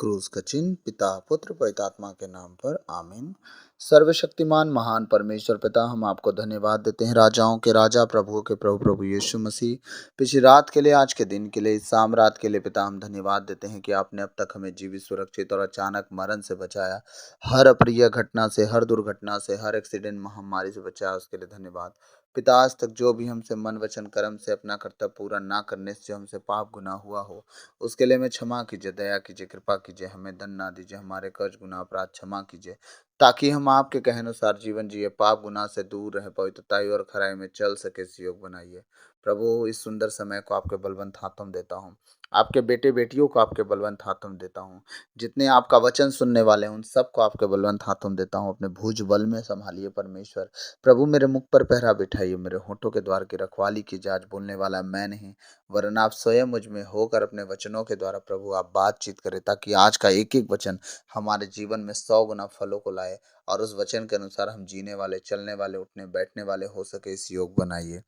क्रूस का चिन्ह पिता पुत्र पवित्र आत्मा के नाम पर आमीन। सर्वशक्तिमान महान परमेश्वर पिता, हम आपको धन्यवाद देते हैं, राजाओं के राजा प्रभुओं के प्रभु प्रभु यीशु मसीह, पिछली रात के लिए, आज के दिन के लिए, इस शाम रात के लिए पिता हम धन्यवाद देते हैं कि आपने अब तक हमें जीवित सुरक्षित और अचानक मरण से बचाया। हर अप्रिय घटना से, हर दुर्घटना से, हर एक्सीडेंट महामारी से बचाया, उसके लिए धन्यवाद। पिता, आज तक जो भी हमसे मन वचन कर्म से अपना कर्तव्य पूरा ना करने से जो हमसे पाप गुनाह हुआ हो, उसके लिए हमें क्षमा कीजिए, दया कीजिए, कृपा कीजिए, हमें दंड ना दीजिए, हमारे कर्ज गुनाह अपराध क्षमा कीजिए, ताकि हम आपके कहे अनुसार जीवन जिए, पाप गुनाह से दूर रहे, पवित्रताई और खराई में चल सके, इस योग बनाइए। प्रभु, इस सुंदर समय को आपके बलवंत हाथों में देता हूँ, आपके बेटे बेटियों को आपके बलवंत हाथों में देता हूँ, जितने आपका वचन सुनने वाले हैं उन सबको आपके बलवंत हाथों में देता हूँ। अपने भुज बल में संभालिए परमेश्वर। प्रभु, मेरे मुख पर पहरा बिठाइए, मेरे होठों के द्वार की रखवाली कीजिए। आज बोलने वाला मैं नहीं, वरन आप स्वयं मुझ में होकर अपने वचनों के द्वारा प्रभु आप बातचीत करें, ताकि आज का एक एक वचन हमारे जीवन में 100 गुना फलों को लाए और उस वचन के अनुसार हम जीने वाले, चलने वाले, उठने बैठने वाले हो सके, इस योग बनाइए।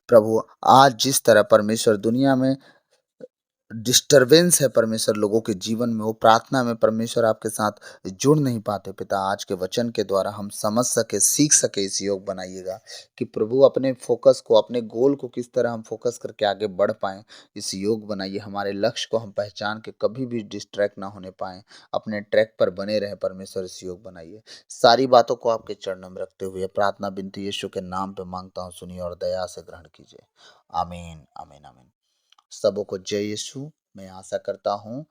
प्रभु, आज जिस तरह परमेश्वर दुनिया में डिस्टरबेंस है परमेश्वर लोगों के जीवन में, वो प्रार्थना में परमेश्वर आपके साथ जुड़ नहीं पाते पिता, आज के वचन के द्वारा हम समझ सके, सीख सके, इस योग बनाइएगा कि प्रभु अपने फोकस को, अपने गोल को किस तरह हम फोकस करके आगे बढ़ पाएं। इस योग बनाइए, हमारे लक्ष्य को हम पहचान के कभी भी डिस्ट्रैक्ट ना होने पाएं, अपने ट्रैक पर बने रहे परमेश्वर, इस योग बनाइए। सारी बातों को आपके चरणों में रखते हुए प्रार्थना बिनती यीशु के नाम पे मांगता हूँ, सुनिए और दया से ग्रहण कीजिए। आमीन आमीन आमीन। सबों को जय यीशु। मैं आशा करता हूँ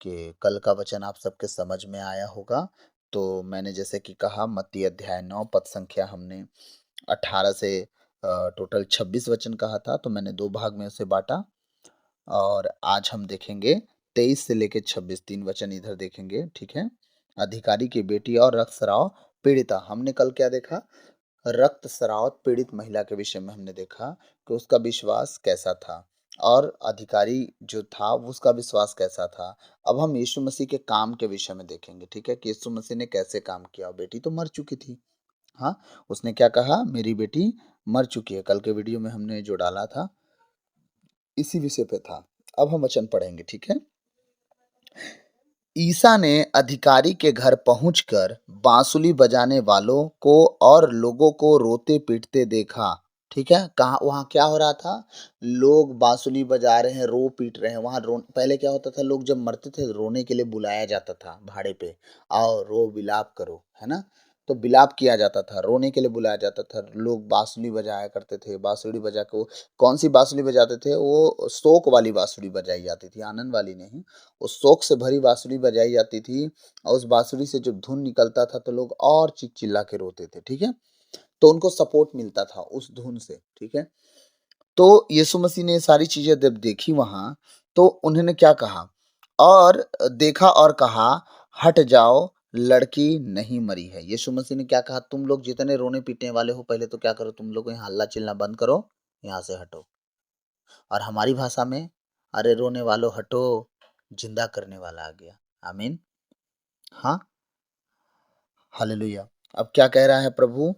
कि कल का वचन आप सबके समझ में आया होगा। तो मैंने जैसे कि कहा, मत्ती अध्याय 9 पद संख्या हमने 18 से टोटल 26 वचन कहा था, तो मैंने 2 भाग में उसे बांटा और आज हम देखेंगे 23 से लेकर 26, 3 वचन इधर देखेंगे, ठीक है। अधिकारी की बेटी और रक्तस्राव पीड़िता। हमने कल क्या देखा? रक्तस्राव पीड़ित महिला के विषय में हमने देखा कि उसका विश्वास कैसा था और अधिकारी जो था उसका विश्वास कैसा था। अब हम यीशु मसीह के काम के विषय में देखेंगे, ठीक है, कि यीशु मसीह ने कैसे काम किया। बेटी तो मर चुकी थी, हाँ, उसने क्या कहा? मेरी बेटी मर चुकी है। कल के वीडियो में हमने जो डाला था इसी विषय पे था। अब हम वचन पढ़ेंगे, ठीक है। ईसा ने अधिकारी के घर पहुंचकर बांसुरी बजाने वालों को और लोगों को रोते पीटते देखा, ठीक है। कहाँ, वहाँ क्या हो रहा था? लोग बांसुरी बजा रहे हैं, रो पीट रहे हैं। वहाँ रो, पहले क्या होता था, लोग जब मरते थे रोने के लिए बुलाया जाता था भाड़े पे, आओ रो विलाप करो, है ना। तो विलाप किया जाता था, रोने के लिए बुलाया जाता था। लोग बांसुरी बजाया करते थे, बांसुरी बजा के वो कौन सी बांसुरी बजाते थे? वो शोक वाली बांसुरी बजाई जाती थी, आनंद वाली नहीं। उस शोक से भरी बांसुरी बजाई जाती थी और उस बांसुरी से जब धुन निकलता था तो लोग और चिल्ला चिल्ला के रोते थे, ठीक है। तो उनको सपोर्ट मिलता था उस धुन से, ठीक है। तो यीशु मसीह ने ये सारी चीजें जब देखी वहां, तो उन्होंने क्या कहा? और देखा और कहा, हट जाओ, लड़की नहीं मरी है। यीशु मसीह ने क्या कहा? तुम लोग जितने रोने पीटने वाले हो, पहले तो क्या करो, तुम लोग यहाँ हल्ला चिल्ला बंद करो, यहाँ से हटो। और हमारी भाषा में, अरे रोने वालों हटो, जिंदा करने वाला आ गया। आमीन। हाँ, हालेलुया। अब क्या कह रहा है प्रभु?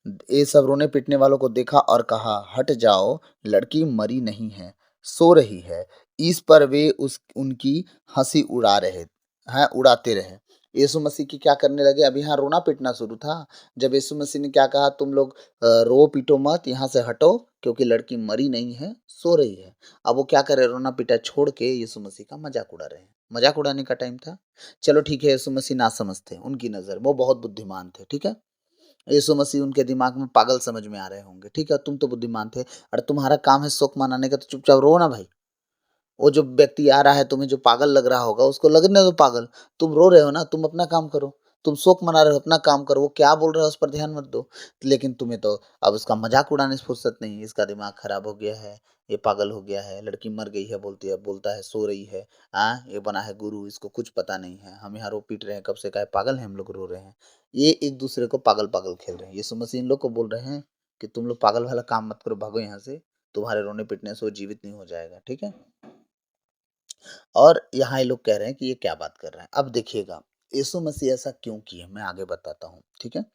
ये सब रोने पीटने वालों को देखा और कहा, हट जाओ, लड़की मरी नहीं है, सो रही है। इस पर वे उनकी हंसी उड़ा रहे हैं, उड़ाते रहे। यीशु मसीह की क्या करने लगे? अब यहाँ रोना पीटना शुरू था। जब यीशु मसीह ने क्या कहा, तुम लोग रो पीटो मत, यहाँ से हटो, क्योंकि लड़की मरी नहीं है, सो रही है। अब वो क्या करे? रोना पीटा छोड़ के यीशु मसीह का मजाक उड़ा रहे हैं। मजाक उड़ाने का टाइम था। चलो ठीक है, यीशु मसीह ना समझते, उनकी नजर वो बहुत बुद्धिमान थे, ठीक है। यीशु मसीह उनके दिमाग में पागल समझ में आ रहे होंगे, ठीक है। तुम तो बुद्धिमान थे, और तुम्हारा काम है शोक मनाने का, तो चुपचाप रो ना भाई। वो जो व्यक्ति आ रहा है तुम्हें जो पागल लग रहा होगा, उसको लगने दो पागल। तुम रो रहे हो ना, तुम अपना काम करो। तुम शोक मना रहे हो, अपना काम करो। वो क्या बोल रहा है उस पर ध्यान मत दो। लेकिन तुम्हें तो अब उसका मजाक उड़ाने से फुर्सत नहीं। इसका दिमाग खराब हो गया है, ये पागल हो गया है, लड़की मर गई है बोलती है, बोलता है सो रही है। ये बना है गुरु, इसको कुछ पता नहीं है। हम यहाँ रो पीट रहे हैं कब से, का है पागल है, हम लोग रो रहे हैं। ये एक दूसरे को पागल पागल खेल रहे हैं। यीशु मसीह इन लोग को बोल रहे हैं कि तुम लोग पागल वाला काम मत करो, भागो यहाँ से। तुम्हारे रोने पीटने से वो जीवित नहीं हो जाएगा, ठीक है। और यहाँ ये लोग कह रहे हैं कि ये क्या बात कर रहे हैं। अब देखिएगा यीशु मसीह ऐसा क्यों किए, मैं आगे बताता हूँ, ठीक है।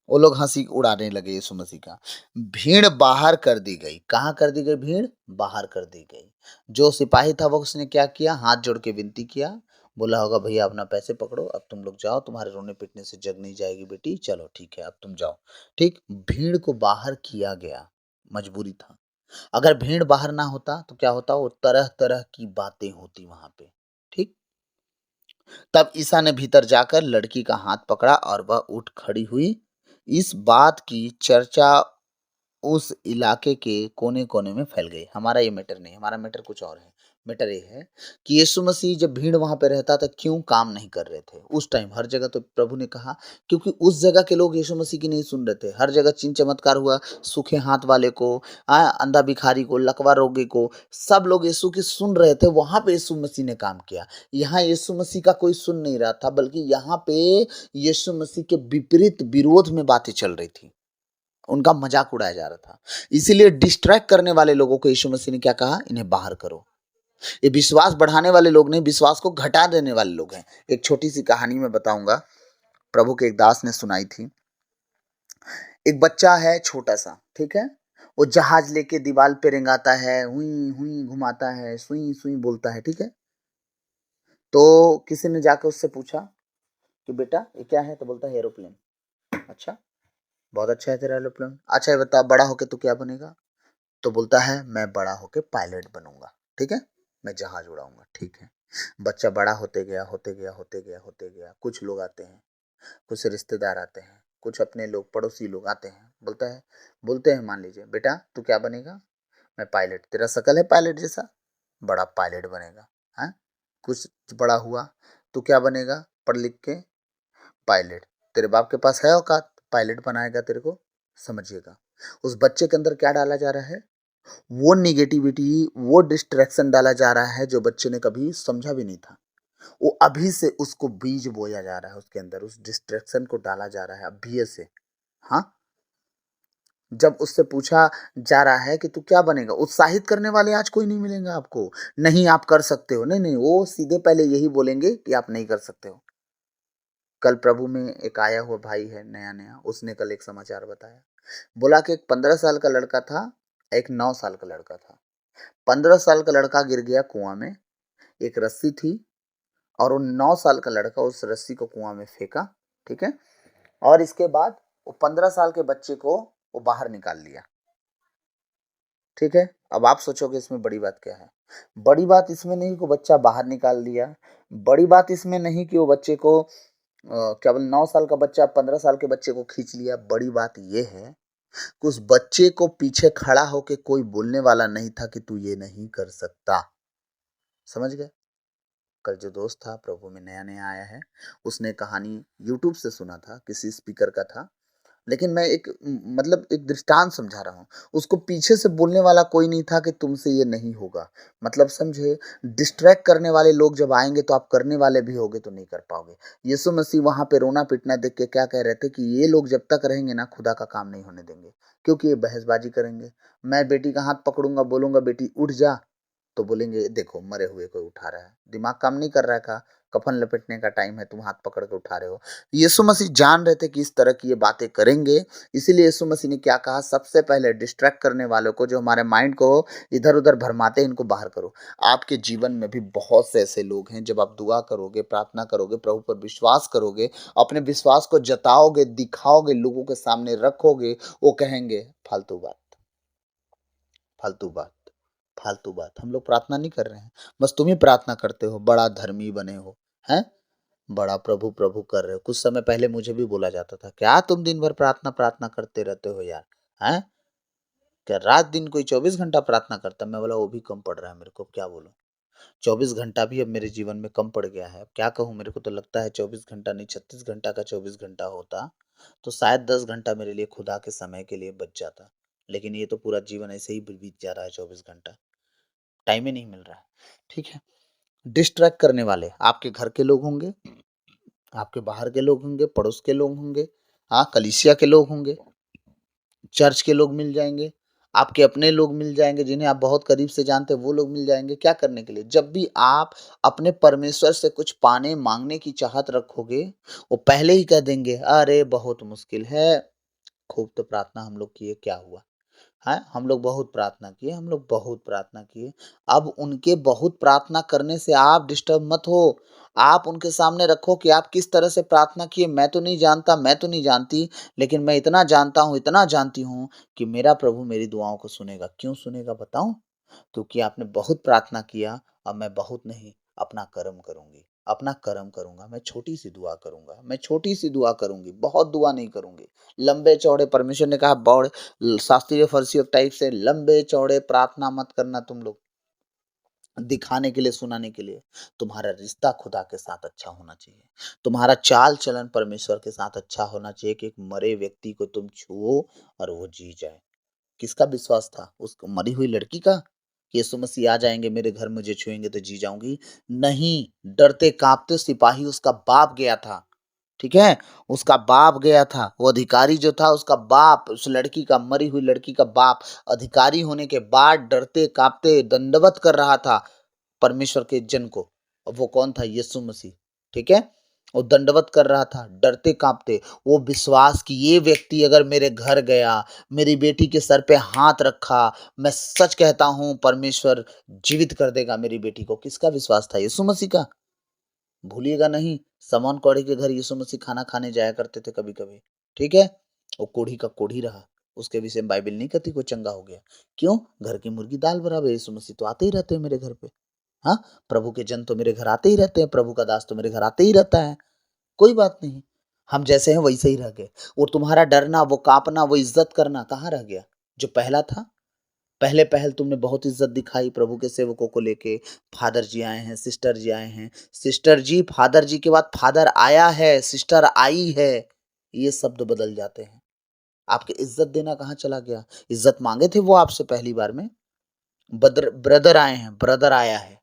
वो लोग हंसी उड़ाने लगे यीशु मसीह का। भीड़ बाहर कर दी गई। कहाँ कर दी गई? भीड़ बाहर कर दी गई। जो सिपाही था वो उसने क्या किया? हाथ जोड़ के विनती किया। बोला होगा भैया अपना पैसे पकड़ो, अब तुम लोग जाओ, तुम्हारे रोने पीटने से जग नहीं जाएगी बेटी, चलो ठीक है अब तुम जाओ। ठीक, भीड़ को बाहर किया गया, मजबूरी था। अगर भीड़ बाहर ना होता तो क्या होता, वो तरह तरह की बातें होती वहां पे। ठीक, तब ईसा ने भीतर जाकर लड़की का हाथ पकड़ा और वह उठ खड़ी हुई। इस बात की चर्चा उस इलाके के कोने-कोने में फैल गई। हमारा ये मैटर नहीं, हमारा मैटर कुछ और है। मैटर ये है कि यीशु मसीह जब भीड़ वहाँ पे रहता था, क्यों काम नहीं कर रहे थे? उस टाइम हर जगह तो प्रभु ने कहा, क्योंकि उस जगह के लोग यीशु मसीह की नहीं सुन रहे थे। हर जगह चिन्ह चमत्कार हुआ, सूखे हाथ वाले को, अंधा भिखारी को, लकवा रोगी को, सब लोग यीशु की सुन रहे थे, वहाँ पे यीशु मसीह ने काम किया। यहाँ यीशु मसीह का कोई सुन नहीं रहा था, बल्कि यहाँ पे यीशु मसीह के विपरीत विरोध में बातें चल रही थी। उनका मजाक उड़ाया जा रहा था। इसीलिए डिस्ट्रैक्ट करने वाले लोगों को यीशु मसीह ने क्या कहा, इन्हें बाहर करो। ये विश्वास बढ़ाने वाले लोग नहीं, विश्वास को घटा देने वाले लोग हैं। एक छोटी सी कहानी मैं बताऊंगा, प्रभु के एक दास ने सुनाई थी। एक बच्चा है छोटा सा, ठीक है, वो जहाज लेके दीवार पे रेंगाता है, हुई हुई घुमाता है, सुई सुई बोलता है, ठीक है। तो किसी ने जाकर उससे पूछा कि बेटा ये क्या है, तो बोलता है एरोप्लेन। अच्छा, बहुत अच्छा है तेरा एरोप्लेन, अच्छा ये बता बड़ा होके तू क्या बनेगा? तो बोलता है मैं बड़ा होके पायलट बनूंगा, ठीक है, मैं जहाज उड़ाऊंगा, ठीक है। बच्चा बड़ा होते गया, होते गया, होते गया, होते गया। कुछ लोग आते हैं, कुछ रिश्तेदार आते हैं, कुछ अपने लोग पड़ोसी लोग आते हैं। बोलते हैं मान लीजिए बेटा तू क्या बनेगा? मैं पायलट। तेरा शकल है पायलट जैसा, बड़ा पायलट बनेगा। हाँ, कुछ बड़ा हुआ, तू क्या बनेगा पढ़ लिख के? पायलट। तेरे बाप के पास है औकात, पायलट बनाएगा तेरे को? समझिएगा, उस बच्चे के अंदर क्या डाला जा रहा है, वो निगेटिविटी, वो डिस्ट्रैक्शन डाला जा रहा है जो बच्चे ने कभी समझा भी नहीं था। वो अभी से उसको बीज बोया जा रहा है, उसके अंदर उस डिस्ट्रैक्शन को डाला जा रहा है अभी से। हाँ, जब उससे पूछा जा रहा है कि तू क्या बनेगा, उत्साहित करने वाले आज कोई नहीं मिलेंगे आपको। नहीं आप कर सकते हो, नहीं नहीं, वो सीधे पहले यही बोलेंगे कि आप नहीं कर सकते हो। कल प्रभु में एक आया हुआ भाई है नया नया, उसने कल एक समाचार बताया। बोला कि एक 15 साल का लड़का था, एक 9 साल का लड़का था। 15 साल का लड़का गिर गया कुआं में, एक रस्सी थी, और वो 9 साल का लड़का उस रस्सी को कुआं में फेंका, ठीक है। और इसके बाद वो 15 साल के बच्चे को वो बाहर निकाल लिया, ठीक है। अब आप सोचोगे इसमें बड़ी बात क्या है? बड़ी बात इसमें नहीं कि वो बच्चा बाहर निकाल दिया, बड़ी बात इसमें नहीं कि वो बच्चे को केवल 9 साल का बच्चा 15 साल के बच्चे को खींच लिया। बड़ी बात यह है कि उस बच्चे को पीछे खड़ा होके कोई बोलने वाला नहीं था कि तू ये नहीं कर सकता। समझ गए? कल जो दोस्त था प्रभु में नया नया आया है, उसने कहानी यूट्यूब से सुना था, किसी स्पीकर का था। लेकिन मैं एक मतलब एक दृष्टांत समझा रहा हूँ। उसको पीछे से बोलने वाला कोई नहीं था कि तुमसे ये नहीं होगा। मतलब समझे, डिस्ट्रैक्ट करने वाले लोग जब आएंगे तो आप करने वाले भी होगे तो नहीं कर पाओगे। यीशु मसीह वहां पे रोना पीटना देख के क्या कह रहे थे कि ये लोग जब तक रहेंगे ना खुदा का काम नहीं होने देंगे, क्योंकि ये बहसबाजी करेंगे। मैं बेटी का हाथ पकड़ूंगा, बोलूंगा बेटी उठ जा, तो बोलेंगे देखो मरे हुए को उठा रहा है, दिमाग काम नहीं कर रहा है का, कफन लपेटने का टाइम है, तुम हाथ पकड़ के उठा रहे हो। यीशु मसीह जान रहे थे कि इस तरह की ये बातें करेंगे, इसीलिए यीशु मसीह ने क्या कहा, सबसे पहले डिस्ट्रैक्ट करने वालों को, जो हमारे माइंड को इधर उधर भरमाते हैं, इनको बाहर करो। आपके जीवन में भी बहुत से ऐसे लोग हैं, जब आप दुआ करोगे, प्रार्थना करोगे, प्रभु पर विश्वास करोगे, अपने विश्वास को जताओगे, दिखाओगे, लोगों के सामने रखोगे, वो कहेंगे फालतू बात, फालतू बात, फालतू बात। हम लोग प्रार्थना नहीं कर रहे हैं, बस तुम ही प्रार्थना करते हो, बड़ा धर्मी बने हो, हैं, बड़ा प्रभु प्रभु कर रहे हो। कुछ समय पहले मुझे भी बोला जाता था, क्या तुम दिन भर प्रार्थना प्रार्थना करते रहते हो यार, हैं, क्या रात दिन कोई 24 घंटा प्रार्थना करता? मैं बोला वो भी कम पड़ रहा है मेरे को, क्या बोलूं। 24 घंटा भी अब मेरे जीवन में कम पड़ गया है, अब क्या कहूँ। मेरे को तो लगता है 24 घंटा नहीं, 36 घंटा का 24 घंटा होता तो शायद 10 घंटा मेरे लिए खुदा के समय के लिए बच जाता। लेकिन ये तो पूरा जीवन ऐसे ही बीत जा रहा है, 24 घंटा टाइम ही नहीं मिल रहा है, ठीक है। डिस्ट्रैक्ट करने वाले आपके घर के लोग होंगे, आपके बाहर के लोग होंगे, पड़ोस के लोग होंगे, हाँ, कलीसिया के लोग होंगे, चर्च के लोग मिल जाएंगे, आपके अपने लोग मिल जाएंगे, जिन्हें आप बहुत करीब से जानते हैं, वो लोग मिल जाएंगे। क्या करने के लिए? जब भी आप अपने परमेश्वर से कुछ पाने मांगने की चाहत रखोगे, वो पहले ही कह देंगे अरे बहुत मुश्किल है, खूब तो प्रार्थना हम लोग किए, क्या हुआ? हैं, हम लोग बहुत प्रार्थना किए, हम लोग बहुत प्रार्थना किए। अब उनके बहुत प्रार्थना करने से आप डिस्टर्ब मत हो। आप उनके सामने रखो कि आप किस तरह से प्रार्थना किए। मैं तो नहीं जानता, मैं तो नहीं जानती, लेकिन मैं इतना जानता हूँ, इतना जानती हूँ कि मेरा प्रभु मेरी दुआओं को सुनेगा। क्यों सुनेगा बताऊँ? क्योंकि आपने बहुत प्रार्थना किया, अब मैं बहुत नहीं, अपना कर्म करूँगी, अपना कर्म करूँगा। मैं छोटी-सी दुआ करूँगा, मैं छोटी-सी दुआ करूँगी, बहुत दुआ नहीं करूँगी। लंबे-चौड़े परमेश्वर ने कहा बौड़ शास्त्रीय फरीसियों टाइप से लंबे-चौड़े प्रार्थना मत करना तुम लोग, दिखाने के लिए, सुनाने के लिए। तुम्हारा रिश्ता खुदा के साथ अच्छा होना चाहिए। तुम्हारा चाल-चलन परमेश्वर के साथ अच्छा होना चाहिए कि एक मरे व्यक्ति को तुम छुओ और वो जी जाए। किसका विश्वास था? उस मरी हुई लड़की का? कि यीशु मसीह आ जाएँगे मेरे घर, मुझे छुएँगे तो जी जाऊँगी? नहीं, डरते-काँपते सिपाही उसका बाप गया था, ठीक है? उसका बाप गया था, वो अधिकारी जो था उसका बाप, उस लड़की का, मरी हुई लड़की का बाप, अधिकारी होने के बाद डरते-काँपते दंडवत कर रहा था परमेश्वर के जन को। अब वो कौन था? यीशु मसीह, ठीक है? वो दंडवत कर रहा था, डरते-काँपते। वो विश्वास कि ये व्यक्ति अगर मेरे घर गया, मेरी बेटी के सर पे हाथ रखा, मैं सच कहता हूँ परमेश्वर जीवित कर देगा मेरी बेटी को। किसका विश्वास था? यीशु मसीह का। भूलिएगा नहीं, शमौन कौड़ी के घर यीशु मसीह खाना खाने जाया करते थे कभी-कभी, ठीक है? वो कोढ़ी का कोढ़ी रहा। उसके विषय में बाइबल नहीं कहती कोई चंगा हो गया। क्यों? घर की मुर्गी दाल बराबर, यीशु मसीह तो आते ही रहते हैं मेरे घर पे। हाँ, प्रभु के जन तो मेरे घर आते ही रहते हैं, प्रभु का दास तो मेरे घर आते ही रहता है, कोई बात नहीं। हम जैसे हैं वैसे ही रह गए। वो तुम्हारा डरना, वो काँपना, वो इज़्ज़त करना कहाँ रह गया? जो पहला था, पहले-पहल तुमने बहुत इज़्ज़त दिखाई प्रभु के सेवकों को लेके। फादर जी आए हैं, सिस्टर जी आए हैं, सिस्टर जी, फादर जी के बाद फादर आया है, सिस्टर आई है, ये शब्द बदल जाते हैं। आपकी इज़्ज़त देना कहाँ चला गया? इज़्ज़त माँगे थे वो आपसे पहली बार में? ब्रदर आए हैं, ब्रदर आया है।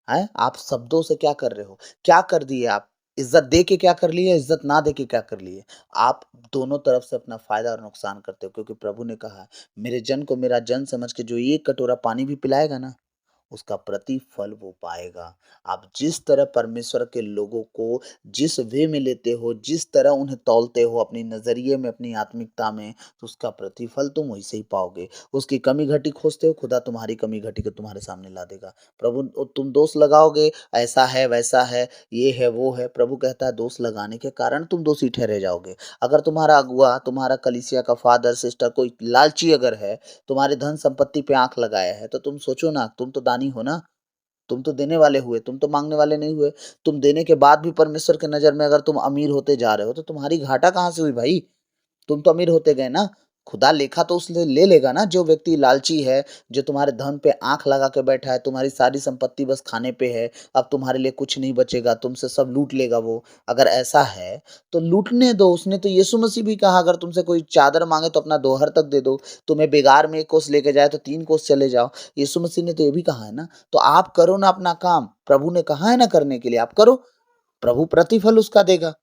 हैं? आप शब्दों से क्या कर रहे हो? क्या कर दिए आप? इज़्ज़त दे के क्या कर लिए? इज़्ज़त ना दे के क्या कर लिए? आप दोनों तरफ से अपना फ़ायदा और नुकसान करते हो, क्योंकि प्रभु ने कहा, मेरे जन को मेरा जन समझ के जो एक कटोरा पानी भी पिलाएगा ना, उसका प्रतिफल वो पाएगा। आप जिस तरह परमेश्वर के लोगों को जिस वे में लेते हो, जिस तरह उन्हें तौलते हो अपनी नज़रिए में, अपनी आत्मिकता में, तो उसका प्रतिफल तुम वैसे ही पाओगे। उसकी कमी-घटी खोजते हो, खुदा तुम्हारी कमी-घटी को तुम्हारे सामने ला देगा। प्रभु तुम दोष लगाओगे, ऐसा है, वैसा है, ये है, वो है, प्रभु कहता है दोष लगाने के कारण तुम दोषी ठहरे जाओगे। अगर तुम्हारा अगुआ, तुम्हारा कलीसिया का फादर, सिस्टर कोई लालची अगर है, तुम्हारे धन संपत्ति पे आँख लगाया है, तो तुम सोचो ना, तुम तो दानी हो ना, तुम तो देने वाले हुए, तुम तो माँगने वाले नहीं हुए। तुम देने के बाद भी परमेश्वर की नज़र में अगर तुम अमीर होते जा रहे हो, तो तुम्हारी घाटा कहाँ से हुई भाई? तुम तो अमीर होते गए ना। खुदा लेखा तो उससे ले लेगा ना, जो व्यक्ति लालची है, जो तुम्हारे धन पे आँख लगा के बैठा है, तुम्हारी सारी संपत्ति बस खाने पे है, अब तुम्हारे लिए कुछ नहीं बचेगा, तुमसे सब लूट लेगा वो। अगर ऐसा है, तो लूटने दो, उसने तो यीशु मसीह भी कहा अगर तुमसे कोई चादर माँगे तो अपना दोहर तक दे दो, तुम्हें बेगार में 1 कोस लेके जाए तो 3 कोस चले जाओ। यीशु मसीह ने तो ये भी कहा है ना, तो आप करो ना अपना काम, प्रभु ने कहा है ना करने के लिए, आप करो, प्रभु प्रतिफल उसका देगा।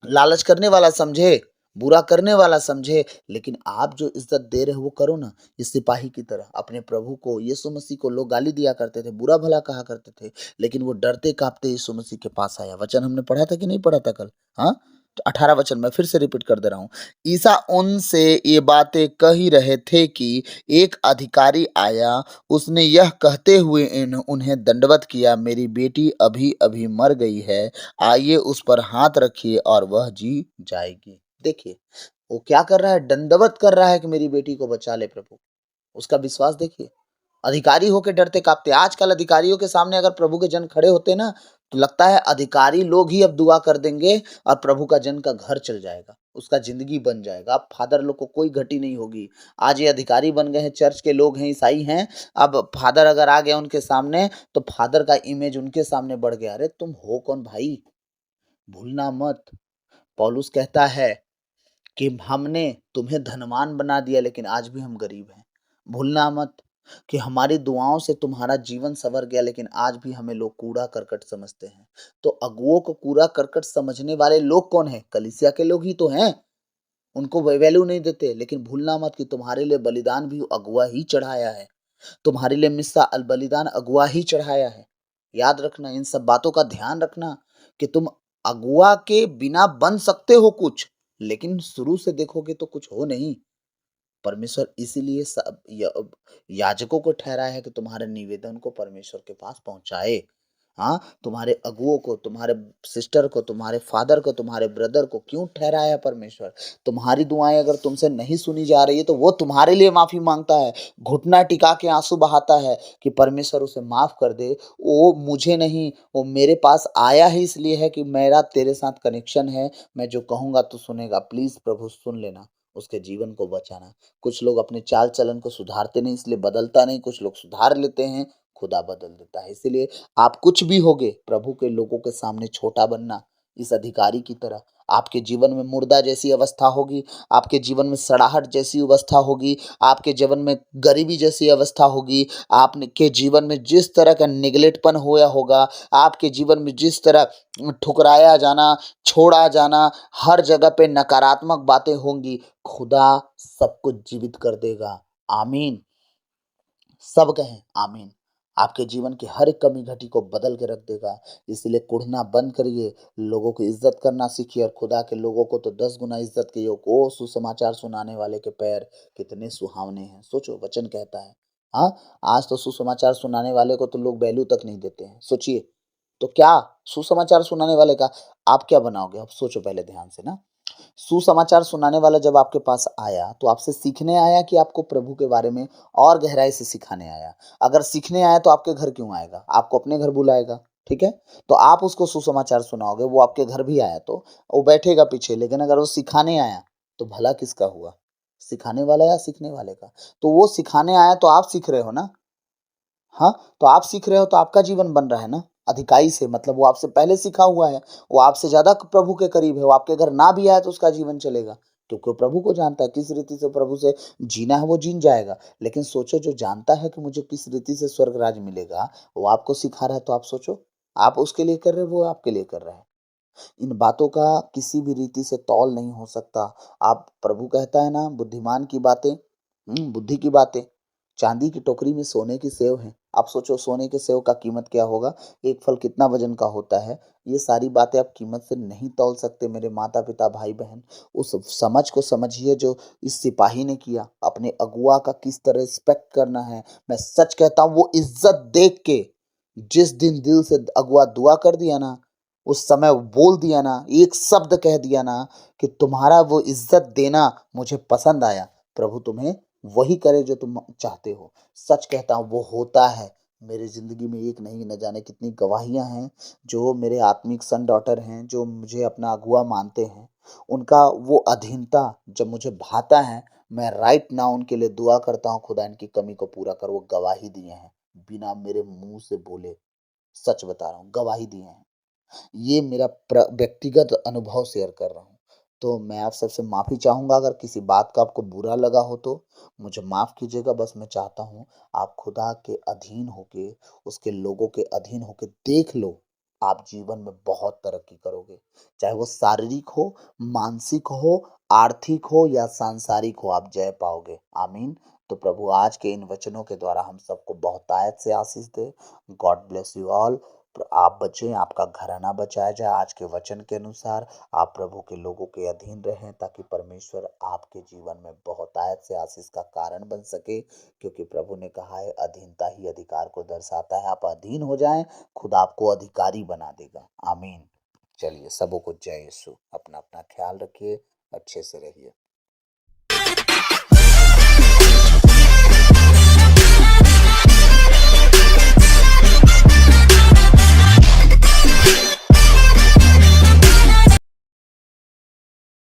लालच करने वाला समझे, बुरा करने वाला समझे, लेकिन आप जो इज़्ज़त दे रहे हो वो करो ना। इस सिपाही की तरह अपने प्रभु को, यीशु मसीह को लोग गाली दिया करते थे, बुरा-भला कहा करते थे, लेकिन वो डरते-काँपते यीशु मसीह के पास आया। वचन हमने पढ़ा था कि नहीं पढ़ा था कल? हाँ? तो 18 वचन मैं फिर से रिपीट कर दे रहा हूँ। ईसा उनसे ये बातें कह ही रहे थे कि एक अधिकारी आया, उसने यह कहते हुए उन्हें दंडवत किया, मेरी बेटी अभी-अभी मर गई है, आइए उस पर हाथ रखिए और वह जी जाएगी। देखिए, वो क्या कर रहा है? दंडवत कर रहा है कि मेरी बेटी को बचा ले प्रभु। उसका विश्वास देखिए। अधिकारी होके डरते काँपते। आजकल अधिकारियों के सामने अगर प्रभु के जन खड़े होते ना, तो लगता है अधिकारी लोग ही अब दुआ कर देंगे और प्रभु का जन का घर चल जाएगा, उसका ज़िंदगी बन जाएगा। अब फादर लोग को कोई घटी नहीं होगी। आज ये अधिकारी बन गए हैं, चर्च के लोग हैं, ईसाई हैं, अब फादर अगर आ गया उनके सामने, तो फादर का इमेज उनके सामने बढ़ गया। अरे तुम हो कौन भाई? भूलना मत। पौलुस कहता है कि हमने तुम्हें धनवान बना दिया लेकिन आज भी हम गरीब हैं। भूलना मत कि हमारी दुआओं से तुम्हारा जीवन सँवर गया लेकिन आज भी हमें लोग कूड़ा-करकट समझते हैं। तो अगुओं को कूड़ा-करकट समझने वाले लोग कौन हैं? कलीसिया के लोग ही तो हैं। उनको वैल्यू नहीं देते, लेकिन भूलना मत कि तुम्हारे लिए बलिदान भी अगुआ ही चढ़ाया है। तुम्हारे लिए मिस्सा अल बलिदान अगुआ ही चढ़ाया है। याद रखना, इन सब बातों का ध्यान रखना कि तुम अगुआ के बिना बन सकते हो कुछ, लेकिन शुरू से देखोगे तो कुछ हो नहीं। परमेश्वर इसीलिए याजकों को ठहराया है कि तुम्हारे निवेदन को परमेश्वर के पास पहुंचाए। हाँ, तुम्हारे अगुओं को, तुम्हारे सिस्टर को, तुम्हारे फादर को, तुम्हारे ब्रदर को क्यों ठहराया परमेश्वर? तुम्हारी दुआएँ अगर तुमसे नहीं सुनी जा रही है तो वो तुम्हारे लिए माफ़ी माँगता है, घुटना टिका के आँसू बहाता है कि परमेश्वर उसे माफ़ कर दे। वो मुझे नहीं, वो मेरे पास आया ही इसलिए है कि मेरा तेरे साथ कनेक्शन है, मैं जो कहूँगा तू सुनेगा। प्लीज़ प्रभु सुन लेना, उसके जीवन को बचाना। कुछ लोग अपने चाल-चलन को सुधारते नहीं इसलिए बदलता नहीं, कुछ लोग सुधार लेते हैं, खुदा बदल देता है। इसीलिए आप कुछ भी होगे, प्रभु के लोगों के सामने छोटा बनना, इस अधिकारी की तरह। आपके जीवन में मुर्दा जैसी अवस्था होगी, आपके जीवन में सड़ाहट जैसी अवस्था होगी, आपके जीवन में गरीबी जैसी अवस्था होगी, आपने के जीवन में जिस तरह का नेगलेक्टपन होया होगा, आपके जीवन में जिस तरह ठुकराया जाना, छोड़ा जाना, हर जगह पे नकारात्मक बातें होंगी, खुदा सब कुछ जीवित कर देगा। आमीन। सब कहें आमीन। आपके जीवन की हर एक कमी घटी को बदल के रख देगा। इसलिए कुढ़ना बंद करिए, लोगों की इज्जत करना सीखिए और खुदा के लोगों को तो 10 गुना इज्जत कीजिए। ओ सुसमाचार सुनाने वाले के पैर कितने सुहावने हैं। सोचो वचन कहता है। हाँ, आज तो सुसमाचार सुनाने वाले को तो लोग वैल्यू तक नहीं देते हैं। सोचिए, तो क्या सुसमाचार सुनाने वाले का आप क्या बनाओगे? अब सोचो पहले ध्यान से ना। सुसमाचार सुनाने वाला जब आपके पास आया, तो आपसे सीखने आया कि आपको प्रभु के बारे में और गहराई से सिखाने आया? अगर सीखने आया तो आपके घर क्यों आएगा? आपको अपने घर बुलाएगा, ठीक है? तो आप उसको सुसमाचार सुनाओगे, वो आपके घर भी आया तो वो बैठेगा पीछे, लेकिन अगर वो सिखाने आया, तो भला किसका हुआ? सिखाने वाला या सीखने वाले का? तो वो सिखाने आया तो आप सीख रहे हो ना? हाँ, तो आप सीख रहे हो तो आपका जीवन बन रहा है ना, अधिकाई से मतलब वो आपसे पहले सीखा हुआ है, वो आपसे ज़्यादा प्रभु के करीब है, वो आपके घर ना भी आए तो उसका जीवन चलेगा, क्योंकि वो प्रभु को जानता है, किस रीति से प्रभु से जीना है वो जीन जाएगा। लेकिन सोचो जो जानता है कि मुझे किस रीति से स्वर्ग राज्य मिलेगा, वो आपको सिखा रहा है तो आप सोचो, आप उसके लिए कर रहे हो, वो आपके लिए कर रहा है। इन बातों का किसी भी रीति से तौल नहीं हो सकता। आप प्रभु कहता है ना बुद्धिमान की बातें बुद्धि की बातें, चांदी की टोकरी में सोने की सेव है। आप सोचो सोने के सेव का कीमत क्या होगा? एक फल कितना वज़न का होता है? ये सारी बातें आप कीमत से नहीं तौल सकते मेरे माता-पिता, भाई-बहन। उस समझ को समझिए जो इस सिपाही ने किया, अपने अगुआ का किस तरह रिस्पेक्ट करना है। मैं सच कहता हूँ वो इज़्ज़त देख के, जिस दिन दिल से अगुआ दुआ कर दिया ना, उस समय बोल दिया ना, एक शब्द कह दिया ना कि तुम्हारा वो इज़्ज़त देना मुझे पसंद आया। प्रभु तुम्हें वही करे जो तुम चाहते हो। सच कहता हूँ वो होता है। मेरी ज़िंदगी में एक नहीं न जाने कितनी गवाहियाँ हैं, जो मेरे आत्मिक सन डॉटर हैं, जो मुझे अपना अगुआ मानते हैं। उनका वो अधीनता जब मुझे भाता है, मैं राइट नाउ उनके लिए दुआ करता हूँ खुदा इनकी कमी को पूरा कर। वो गवाही दिए हैं, बिना मेरे मुँह से बोले। सच बता रहा हूँ, गवाही दिए हैं। ये मेरा व्यक्तिगत अनुभव शेयर कर रहा हूँ। तो मैं आप सबसे माफ़ी चाहूँगा अगर किसी बात का आपको बुरा लगा हो तो मुझे माफ़ कीजिएगा। बस मैं चाहता हूँ आप खुदा के अधीन होके, उसके लोगों के अधीन होके देख लो, आप जीवन में बहुत तरक्की करोगे। चाहे वो शारीरिक हो, मानसिक हो, आर्थिक हो या सांसारिक हो, आप जय पाओगे। आमीन। तो प्रभु आज के इन वचनों के द्वारा हम सबको बहुतायत से आशीष दे। God bless you all. आप बचें, आपका घराना बचाया जाए आज के वचन के अनुसार। आप प्रभु के लोगों के अधीन रहें ताकि परमेश्वर आपके जीवन में बहुतायत से आशीष का कारण बन सके, क्योंकि प्रभु ने कहा है अधीनता ही अधिकार को दर्शाता है। आप अधीन हो जाएं, खुदा आपको अधिकारी बना देगा। आमीन। चलिए सबों को जय यीशु। अपना अपना ख्याल रखिए, अच्छे से रहिए।